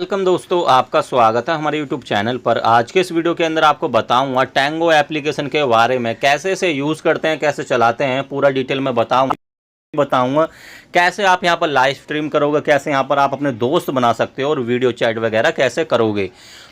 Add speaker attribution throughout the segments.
Speaker 1: Welcome दोस्तों, आपका स्वागत है हमारे YouTube चैनल पर। आज के इस वीडियो के अंदर आपको बताऊंगा टैंगो एप्लीकेशन के बारे में, कैसे इसे यूज़ करते हैं, कैसे चलाते हैं, पूरा डिटेल में बताऊंगा कैसे आप यहां पर लाइव स्ट्रीम करोगे, कैसे यहां पर आप अपने दोस्त बना सकते हो और वीडियो चैट वगैरह कैसे करोगे।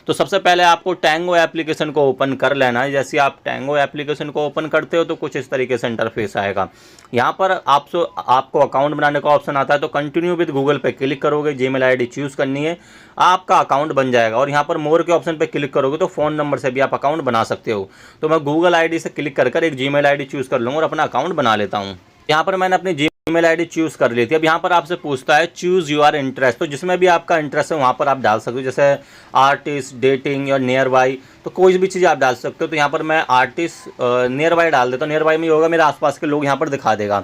Speaker 1: तो सबसे पहले आपको टैंगो एप्लीकेशन को ओपन कर लेना है। जैसे आप टैंगो एप्लीकेशन को ओपन करते हो तो कुछ इस तरीके से इंटरफेस आएगा। यहां पर आपको अकाउंट बनाने का ऑप्शन आता है, तो कंटिन्यू विद गूगल पे क्लिक करोगे, जीमेल आईडी चूज़ करनी है, आपका अकाउंट बन जाएगा। और यहाँ पर मोर के ऑप्शन पे क्लिक करोगे तो फ़ोन नंबर से भी आप अकाउंट बना सकते हो। तो मैं गूगल आईडी से क्लिक कर एक जीमेल आईडी चूज़ कर लूँगा और अपना अकाउंट बना लेता हूँ। यहाँ पर मैंने अपनी जीमेल आईडी चूज़ कर ली थी। अब यहाँ पर आपसे पूछता है चूज़ योर इंटरेस्ट, तो जिसमें भी आपका इंटरेस्ट है वहाँ पर आप डाल सकते हो, जैसे आर्टिस्ट, डेटिंग या नियर बाई, तो कोई भी चीज़ आप डाल सकते हो। तो यहाँ पर मैं आर्टिस्ट नियर बाई डाल देता हूँ। नियर बाई में होगा मेरे आसपास के लोग यहाँ पर दिखा देगा।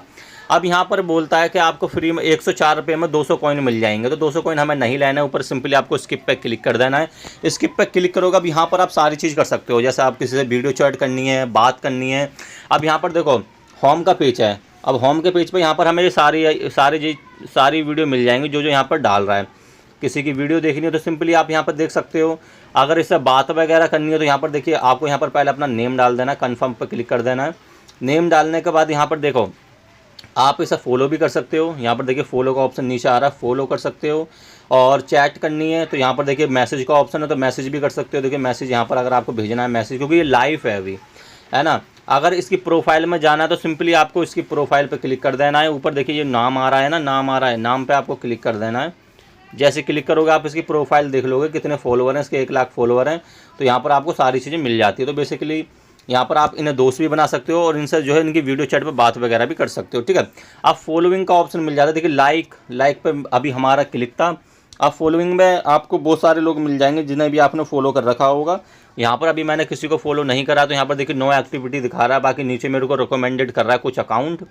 Speaker 1: अब यहाँ पर बोलता है कि आपको फ्री में 104 रुपये में 200 कॉइन मिल जाएंगे। तो 200 कॉइन हमें नहीं लेना है, ऊपर सिंपली आपको स्किप पे क्लिक कर देना है। स्किप पे क्लिक करोगे, अब यहाँ पर आप सारी चीज़ कर सकते हो, जैसे आप किसी से वीडियो चैट करनी है, बात करनी है। अब यहाँ पर देखो होम का पेज है। अब होम के पेज पे यहाँ पर हमें सारी वीडियो मिल जाएंगी जो यहाँ पर डाल रहा है। किसी की वीडियो देखनी है तो सिंपली आप यहाँ पर देख सकते हो। अगर इससे बात वगैरह करनी है तो यहाँ पर देखिए, आपको यहाँ पर पहले अपना नेम डाल देना है, कन्फर्म पर क्लिक कर देना है। नेम डालने के बाद यहाँ पर देखो आप इसे फॉलो भी कर सकते हो। यहाँ पर देखिए फॉलो का ऑप्शन नीचे आ रहा है, फॉलो कर सकते हो। और चैट करनी है तो यहाँ पर देखिए मैसेज का ऑप्शन है, तो मैसेज भी कर सकते हो। देखिए मैसेज यहाँ पर अगर आपको भेजना है मैसेज, क्योंकि ये लाइव है अभी, है ना। अगर इसकी प्रोफाइल में जाना है तो सिंपली आपको इसकी प्रोफाइल पे क्लिक कर देना है। ऊपर देखिए ये नाम आ रहा है ना, नाम आ रहा है, नाम पे आपको क्लिक कर देना है। जैसे क्लिक करोगे आप इसकी प्रोफाइल देख लोगे, कितने फॉलोवर हैं इसके, 1 लाख फॉलोवर हैं। तो यहाँ पर आपको सारी चीज़ें मिल जाती है। तो बेसिकली यहाँ पर आप इन्हें दोस्त भी बना सकते हो और इनसे जो है इनकी वीडियो चैट पे बात वगैरह भी कर सकते हो, ठीक है। आप फॉलोइंग का ऑप्शन मिल जाता है। देखिए लाइक पे अभी हमारा क्लिक था। आप फॉलोइंग में आपको बहुत सारे लोग मिल जाएंगे जिन्हें भी आपने फॉलो कर रखा होगा। यहाँ पर अभी मैंने किसी को फॉलो नहीं करा, तो यहाँ पर देखिए नो एक्टिविटी दिखा रहा है। बाकी नीचे मेरे को रिकमेंडेड कर रहा है कुछ अकाउंट।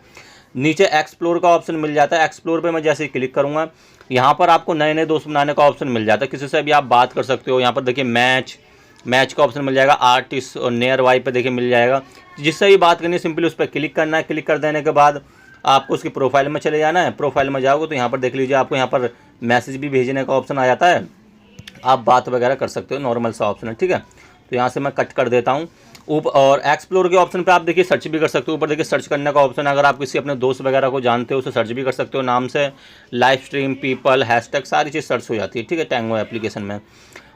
Speaker 1: नीचे एक्सप्लोर का ऑप्शन मिल जाता है। एक्सप्लोर पे मैं जैसे ही क्लिक करूँगा यहाँ पर आपको नए नए दोस्त बनाने का ऑप्शन मिल जाता है। किसी से भी आप बात कर सकते हो। यहाँ पर देखिए मैच का ऑप्शन मिल जाएगा। आर्टिस्ट और नियर बाई पे देखिए मिल जाएगा। जिससे भी बात करनी है सिंपली उस पर क्लिक करना है। क्लिक कर देने के बाद आपको उसकी प्रोफाइल में चले जाना है। प्रोफाइल में जाओगे तो यहाँ पर देख लीजिए आपको यहाँ पर मैसेज भी भेजने का ऑप्शन आ जाता है। आप बात वगैरह कर सकते हो, नॉर्मल सा ऑप्शन है, ठीक है। तो यहाँ से मैं कट कर देता हूँ। और एक्सप्लोर के ऑप्शन पे आप देखिए सर्च भी कर सकते हो। ऊपर देखिए सर्च करने का ऑप्शन है। अगर आप किसी अपने दोस्त वगैरह को जानते हो उसे सर्च भी कर सकते हो नाम से। लाइव स्ट्रीम, पीपल, हैशटैग, सारी चीज़ सर्च हो जाती है, ठीक है, टैंगो एप्लीकेशन में।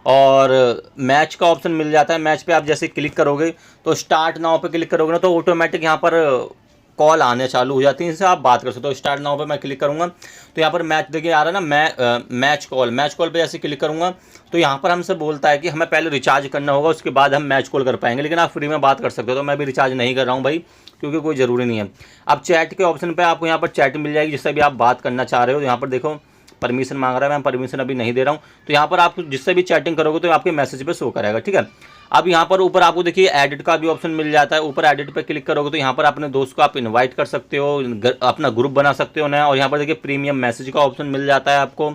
Speaker 1: और मैच का ऑप्शन मिल जाता है। मैच पे आप जैसे क्लिक करोगे तो स्टार्ट नाउ पे क्लिक करोगे ना तो ऑटोमेटिक यहाँ पर कॉल आने चालू हो जाती है, इनसे आप बात कर सकते हो। स्टार्ट नाउ पे मैं क्लिक करूँगा तो यहाँ पर मैच देखिए आ रहा है ना, मैच कॉल पे जैसे क्लिक करूँगा तो यहाँ पर हमसे बोलता है कि हमें पहले रिचार्ज करना होगा, उसके बाद हम मैच कॉल कर पाएंगे, लेकिन आप फ्री में बात कर सकते हो। तो मैं भी रिचार्ज नहीं कर रहा हूँ भाई, क्योंकि कोई ज़रूरी नहीं है। अब चैट के ऑप्शन पर आपको यहाँ पर चैट मिल जाएगी, जिससे भी आप बात करना चाह रहे हो। यहाँ पर देखो परमिशन मांग रहा है, मैं परमिशन अभी नहीं दे रहा हूँ। तो यहाँ पर आप जिससे भी चैटिंग करोगे तो आपके मैसेज पे शो करेगा, ठीक है। अब यहाँ पर ऊपर आपको देखिए एडिट का भी ऑप्शन मिल जाता है। ऊपर एडिट पे क्लिक करोगे तो यहाँ पर अपने दोस्त को आप इनवाइट कर सकते हो, अपना ग्रुप बना सकते हो नया। और यहाँ पर देखिए प्रीमियम मैसेज का ऑप्शन मिल जाता है आपको।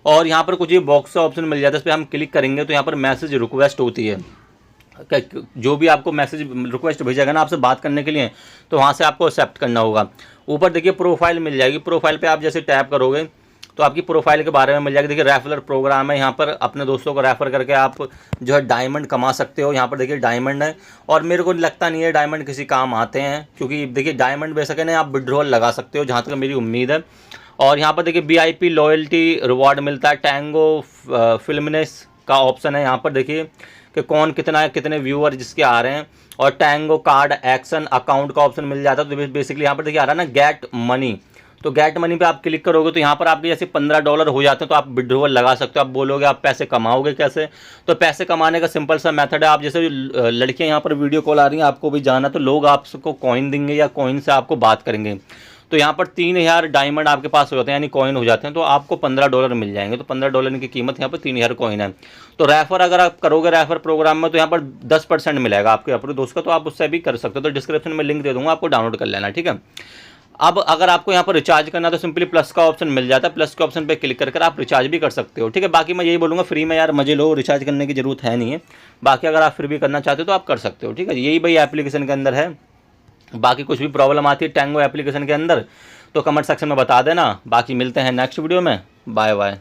Speaker 1: और यहाँ पर कुछ ये बॉक्स का ऑप्शन मिल जाता है, इस पर हम क्लिक करेंगे तो यहाँ पर मैसेज रिक्वेस्ट होती है। जो भी आपको मैसेज रिक्वेस्ट भेजेगा ना आपसे बात करने के लिए, तो वहाँ से आपको एक्सेप्ट करना होगा। ऊपर देखिए प्रोफाइल मिल जाएगी। प्रोफाइल पे आप जैसे टैप करोगे तो आपकी प्रोफाइल के बारे में मिल जाएगी। देखिए रेफरल प्रोग्राम है, यहाँ पर अपने दोस्तों को रेफ़र करके आप जो है डायमंड कमा सकते हो। यहाँ पर देखिए डायमंड है, और मेरे को लगता नहीं है डायमंड किसी काम आते हैं, क्योंकि देखिए डायमंड बेशक है ना, आप विड्रॉल लगा सकते हो जहाँ तक मेरी उम्मीद है। और यहाँ पर देखिए VIP लॉयल्टी रिवॉर्ड मिलता है। टैंगो फिल्मनेस का ऑप्शन है। यहाँ पर देखिए कि कौन कितने व्यूअर जिसके आ रहे हैं। और टैंगो कार्ड एक्शन अकाउंट का ऑप्शन मिल जाता है। तो बेसिकली यहाँ पर देखिए आ रहा है ना गेट मनी, तो गेट मनी पे आप क्लिक करोगे तो यहाँ पर आपके जैसे $15 हो जाते हैं, तो आप विड्रॉल लगा सकते हो। आप बोलोगे आप पैसे कमाओगे कैसे, तो पैसे कमाने का सिंपल सा मेथड है। आप जैसे लड़कियाँ यहाँ पर वीडियो कॉल आ रही हैं, आपको भी जाना, तो लोग आपको कॉइन देंगे या कॉइन से आपको बात करेंगे। तो यहाँ पर 3000 डायमंड आपके पास हो जाते हैं, यानी कॉइन हो जाते हैं, तो आपको $15 मिल जाएंगे। तो $15 की कीमत यहाँ पर 3000 कॉइन है। तो रेफर अगर आप करोगे रेफर प्रोग्राम में तो यहाँ पर 10% मिलेगा आपके अपने दोस्त का, तो आप उससे भी कर सकते हो। तो डिस्क्रिप्शन में लिंक दे दूँगा, आपको डाउनलोड कर लेना, ठीक है। अब अगर आपको यहाँ पर रिचार्ज करना है तो सिंपली प्लस का ऑप्शन मिल जाता है। प्लस के ऑप्शन पे क्लिक कर आप रिचार्ज भी कर सकते हो, ठीक है। बाकी मैं यही बोलूँगा फ्री में यार मजे लो, रिचार्ज करने की जरूरत है नहीं है। बाकी अगर आप फिर भी करना चाहते हो तो आप कर सकते हो, ठीक है। यही भाई एप्लीकेशन के अंदर है। बाकी कुछ भी प्रॉब्लम आती है टैंगो एप्लीकेशन के अंदर तो कमेंट सेक्शन में बता देना। बाकी मिलते हैं नेक्स्ट वीडियो में। Bye bye.